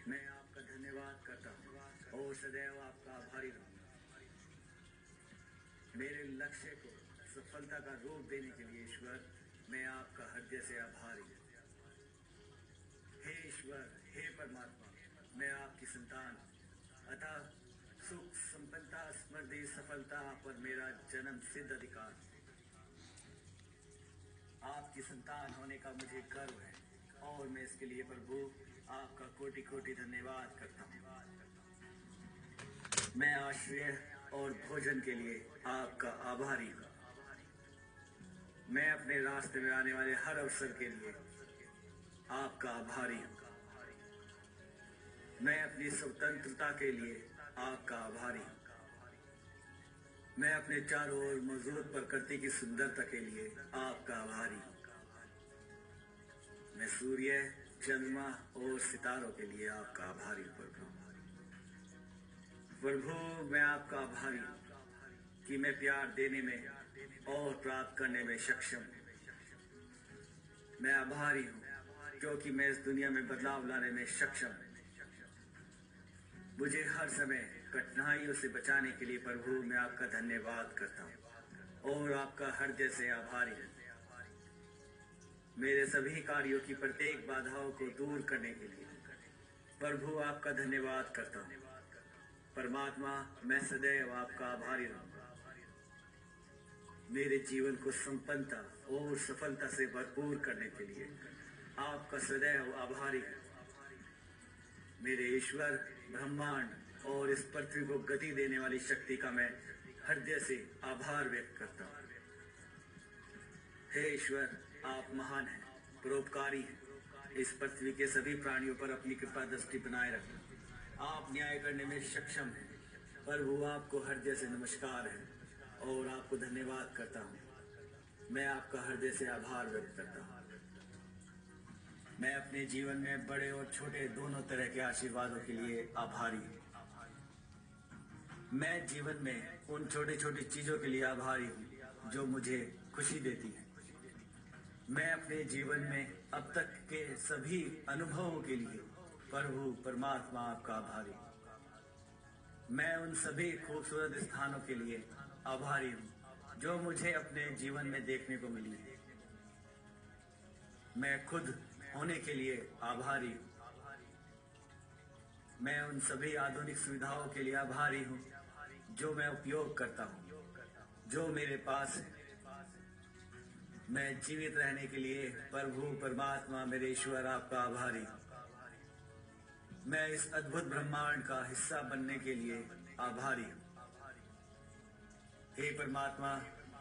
मैं आपका धन्यवाद करता हूँ और सदैव आपका आभारी रहूंगा। मेरे लक्ष्य को सफलता का रूप देने के लिए ईश्वर, मैं आपका हृदय से आभारी हूँ। हे ईश्वर, हे परमात्मा, मैं आपकी संतान, अतः सुख, संपन्नता, समृद्धि, सफलता पर मेरा जन्म सिद्ध अधिकार। आपकी संतान होने का मुझे गर्व है और मैं इसके लिए प्रभु आपका कोटि कोटि धन्यवाद करता हूँ। मैं आश्रय और भोजन के लिए आपका आभारी हूँ। मैं अपने रास्ते में आने वाले हर अवसर के लिए आपका आभारी हूँ। मैं अपनी स्वतंत्रता के लिए आपका आभारी हूँ। मैं अपने चारों ओर मौजूद प्रकृति की सुंदरता के लिए आपका आभारी हूँ। मैं सूर्य, चंद्रमा और सितारों के लिए आपका आभारी हूँ। प्रभु, मैं आपका आभारी हूँ कि मैं प्यार देने में और प्राप्त करने में सक्षम हूँ। मैं आभारी हूँ क्योंकि मैं इस दुनिया में बदलाव लाने में सक्षम हूँ। मुझे हर समय कठिनाइयों से बचाने के लिए प्रभु मैं आपका धन्यवाद करता हूँ और आपका हृदय से आभारी हूँ। मेरे सभी कार्यों की प्रत्येक बाधाओं को दूर करने के लिए प्रभु आपका धन्यवाद करता हूँ। परमात्मा, मैं सदैव आपका आभारी रहूंगा। मेरे जीवन को संपन्नता और सफलता से भरपूर करने के लिए आपका सदैव आभारी हूँ। मेरे ईश्वर, ब्रह्मांड और इस पृथ्वी को गति देने वाली शक्ति का मैं हृदय से आभार व्यक्त करता हूँ। हे ईश्वर, आप महान हैं, परोपकारी हैं। इस पृथ्वी के सभी प्राणियों पर अपनी कृपा दृष्टि बनाए रखना। आप न्याय करने में सक्षम हैं। प्रभु, आपको हृदय से नमस्कार है और आपको धन्यवाद करता हूँ। मैं आपका हृदय से आभार व्यक्त करता हूँ। मैं अपने जीवन में बड़े और छोटे दोनों तरह के आशीर्वादों के लिए आभारी हूँ। मैं जीवन में उन छोटी छोटी चीजों के लिए आभारी हूँ जो मुझे खुशी देती हैं। मैं अपने जीवन में अब तक के सभी अनुभवों के लिए प्रभु परमात्मा आपका आभारी हूँ। मैं उन सभी खूबसूरत स्थानों के लिए आभारी हूँ जो मुझे अपने जीवन में देखने को मिली है। मैं खुद होने के लिए आभारी हूँ। मैं उन सभी आधुनिक सुविधाओं के लिए आभारी हूँ जो मैं उपयोग करता हूँ, जो मेरे पास है। मैं जीवित रहने के लिए प्रभु परमात्मा मेरे ईश्वर आपका आभारी हूँ। मैं इस अद्भुत ब्रह्मांड का हिस्सा बनने के लिए आभारी हूँ। हे परमात्मा,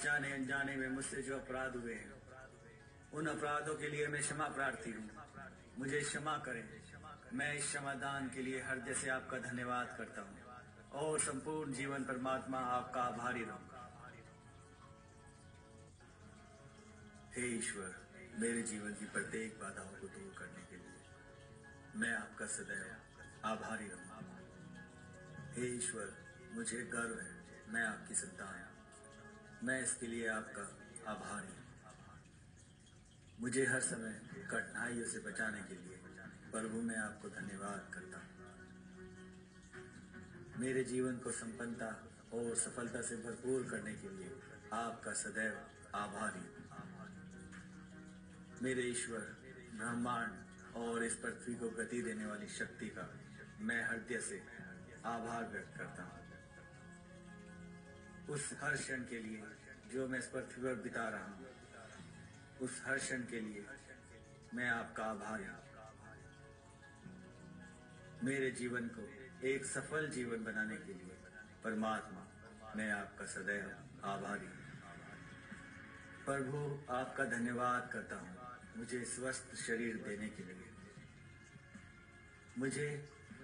जाने अनजाने में मुझसे जो अपराध हुए हैं उन अपराधों के लिए मैं क्षमा प्रार्थी हूँ। मुझे क्षमा करें। मैं इस क्षमादान के लिए हृदय से आपका धन्यवाद करता हूँ और संपूर्ण जीवन परमात्मा आपका आभारी रहूंगा। हे ईश्वर, मेरे जीवन की प्रत्येक बाधाओं को दूर करने के लिए मैं आपका सदैव आभारी रहूंगा। हे ईश्वर, मुझे गर्व है, मैं आपकी संतान हूँ। मैं इसके लिए आपका आभारी हूँ। मुझे हर समय कठिनाइयों से बचाने के लिए प्रभु मैं आपको धन्यवाद करता हूँ। मेरे जीवन को संपन्नता और सफलता से भरपूर करने के लिए आपका सदैव आभारी हूँ। मेरे ईश्वर, ब्रह्मांड और इस पृथ्वी को गति देने वाली शक्ति का मैं हृदय से आभार व्यक्त करता हूँ। उस हर क्षण के लिए जो मैं इस पृथ्वी पर बिता रहा हूँ, उस हर क्षण के लिए मैं आपका आभारी हूँ। मेरे जीवन को एक सफल जीवन बनाने के लिए परमात्मा मैं आपका सदैव आभारी हूँ। प्रभु, आपका धन्यवाद करता हूँ मुझे स्वस्थ शरीर देने के लिए, मुझे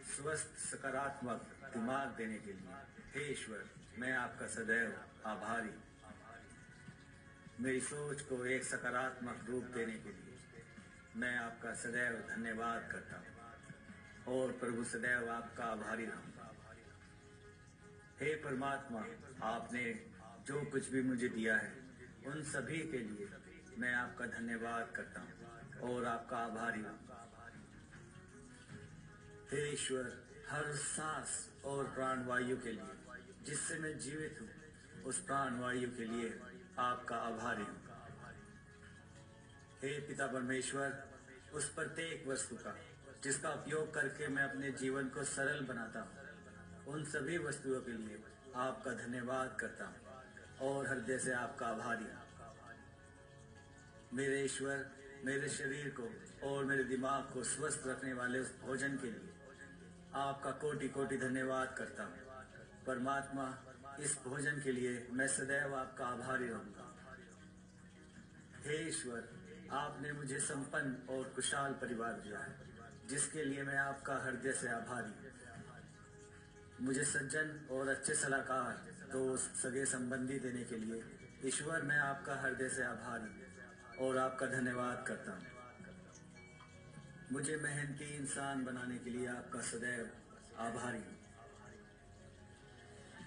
स्वस्थ सकारात्मक दिमाग देने के लिए। हे ईश्वर, मैं आपका सदैव आभारी हूँ। मेरी सोच को एक सकारात्मक रूप देने के लिए मैं आपका सदैव धन्यवाद करता हूँ और प्रभु सदैव आपका आभारी रहूंगा। हे परमात्मा, आपने जो कुछ भी मुझे दिया है उन सभी के लिए मैं आपका धन्यवाद करता हूँ और आपका आभारी हूँ। हे ईश्वर, हर सांस और प्राणवायु के लिए जिससे मैं जीवित हूँ, उस प्राणवायु के लिए आपका आभारी हूँ। हे पिता परमेश्वर, उस प्रत्येक वस्तु का जिसका उपयोग करके मैं अपने जीवन को सरल बनाता हूँ, उन सभी वस्तुओं के लिए आपका धन्यवाद करता हूँ और हृदय से आपका आभारी हूँ। मेरे ईश्वर, मेरे शरीर को और मेरे दिमाग को स्वस्थ रखने वाले उस भोजन के लिए आपका कोटि कोटि धन्यवाद करता हूँ। परमात्मा, इस भोजन के लिए मैं सदैव आपका आभारी रहूंगा। हे ईश्वर, आपने मुझे संपन्न और खुशहाल परिवार दिया है, जिसके लिए मैं आपका हृदय से आभारी हूँ। मुझे सज्जन और अच्छे सलाहकार, दोस्त, सगे संबंधी देने के लिए ईश्वर, मैं आपका हृदय से आभारी और आपका धन्यवाद करता हूँ। मुझे मेहनती इंसान बनाने के लिए आपका सदैव आभारी हूँ।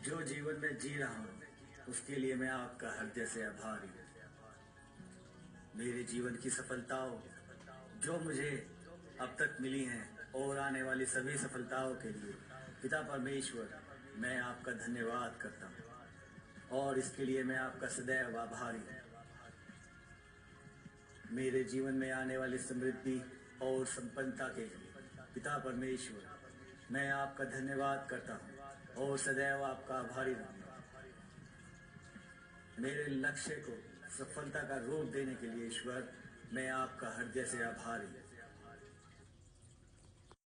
जो जीवन में जी रहा हूँ, उसके लिए मैं आपका हृदय से आभारी हूँ। मेरे जीवन की सफलताओं जो मुझे अब तक मिली हैं और आने वाली सभी सफलताओं के लिए पिता परमेश्वर, मैं आपका धन्यवाद करता हूँ और इसके लिए मैं आपका सदैव आभारी हूँ। मेरे जीवन में आने वाली समृद्धि और संपन्नता के लिए पिता परमेश्वर, मैं आपका धन्यवाद करता हूँ और सदैव आपका आभारी रहूँगा। मेरे लक्ष्य को सफलता का रूप देने के लिए ईश्वर, मैं आपका हृदय से आभारी हूँ।